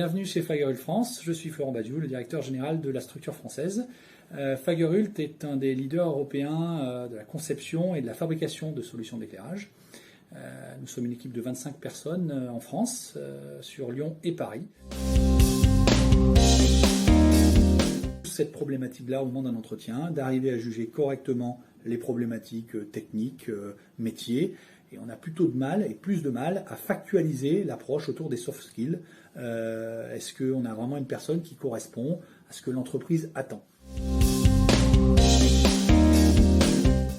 Bienvenue chez Fagerhult France, je suis Florent Badiou, le directeur général de la structure française. Fagerhult est un des leaders européens de la conception et de la fabrication de solutions d'éclairage. Nous sommes une équipe de 25 personnes en France, sur Lyon et Paris. Cette problématique-là au moment d'un entretien, d'arriver à juger correctement les problématiques techniques, métiers, et on a plutôt de mal, et plus de mal, à factualiser l'approche autour des soft skills. Est-ce qu'on a vraiment une personne qui correspond à ce que l'entreprise attend?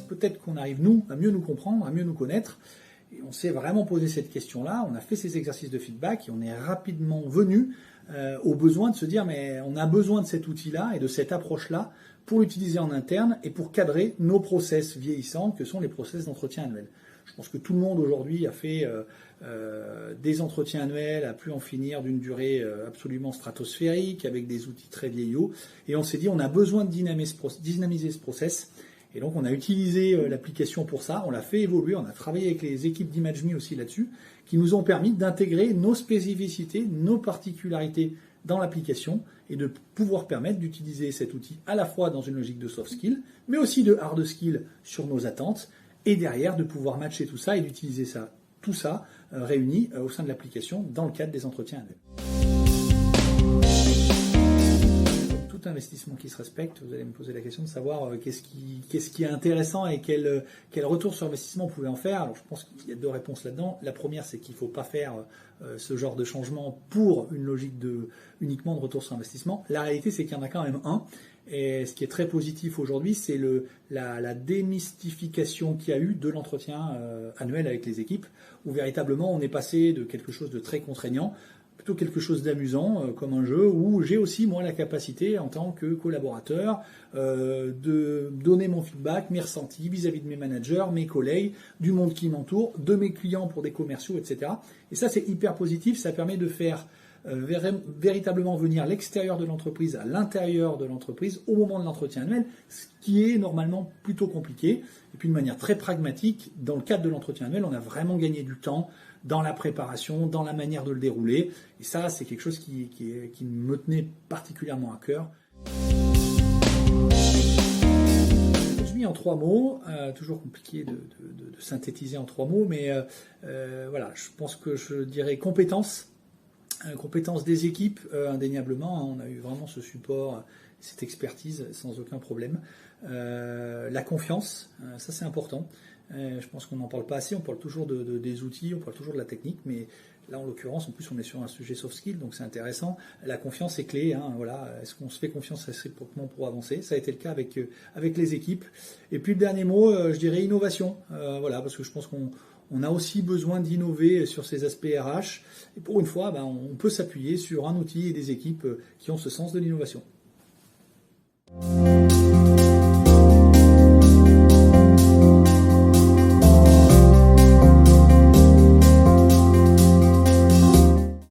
Peut-être qu'on arrive, nous, à mieux nous comprendre, à mieux nous connaître, et on s'est vraiment posé cette question-là, on a fait ces exercices de feedback, et on est rapidement venu au besoin de se dire, mais on a besoin de cet outil-là et de cette approche-là pour l'utiliser en interne et pour cadrer nos process vieillissants que sont les process d'entretien annuel. Je pense que tout le monde aujourd'hui a fait des entretiens annuels à plus en finir d'une durée absolument stratosphérique avec des outils très vieillots et on s'est dit on a besoin de dynamiser ce process et donc on a utilisé l'application pour ça, on l'a fait évoluer, on a travaillé avec les équipes d'ImageMe aussi là-dessus qui nous ont permis d'intégrer nos spécificités, nos particularités dans l'application et de pouvoir permettre d'utiliser cet outil à la fois dans une logique de soft skill mais aussi de hard skill sur nos attentes et derrière de pouvoir matcher tout ça et d'utiliser ça, tout ça réuni au sein de l'application dans le cadre des entretiens annuels. Tout investissement qui se respecte, vous allez me poser la question de savoir qu'est-ce qui est intéressant et quel retour sur investissement vous pouvez en faire. Alors je pense qu'il y a deux réponses là-dedans. La première, c'est qu'il ne faut pas faire ce genre de changement pour une logique uniquement de retour sur investissement. La réalité, c'est qu'il y en a quand même un. Et ce qui est très positif aujourd'hui, c'est la démystification qu'il y a eu de l'entretien annuel avec les équipes, où véritablement on est passé de quelque chose de très contraignant, plutôt quelque chose d'amusant, comme un jeu, où j'ai aussi moi la capacité en tant que collaborateur de donner mon feedback, mes ressentis vis-à-vis de mes managers, mes collègues, du monde qui m'entoure, de mes clients pour des commerciaux, etc. Et ça c'est hyper positif, ça permet de faire véritablement venir l'extérieur de l'entreprise à l'intérieur de l'entreprise au moment de l'entretien annuel, ce qui est normalement plutôt compliqué. Et puis de manière très pragmatique, dans le cadre de l'entretien annuel, on a vraiment gagné du temps dans la préparation, dans la manière de le dérouler. Et ça, c'est quelque chose qui me tenait particulièrement à cœur. En 3 mots, toujours compliqué de synthétiser en 3 mots, mais voilà, je pense que je dirais compétences des équipes, indéniablement, on a eu vraiment ce support, cette expertise sans aucun problème. La confiance, ça c'est important. Je pense qu'on n'en parle pas assez, on parle toujours des outils, on parle toujours de la technique, mais là en l'occurrence, en plus on est sur un sujet soft skill, donc c'est intéressant. La confiance est clé, voilà. Est-ce qu'on se fait confiance réciproquement pour avancer? Ça a été le cas avec les équipes. Et puis le dernier mot, je dirais innovation, voilà, parce que je pense qu'on a aussi besoin d'innover sur ces aspects RH. Et pour une fois, on peut s'appuyer sur un outil et des équipes qui ont ce sens de l'innovation.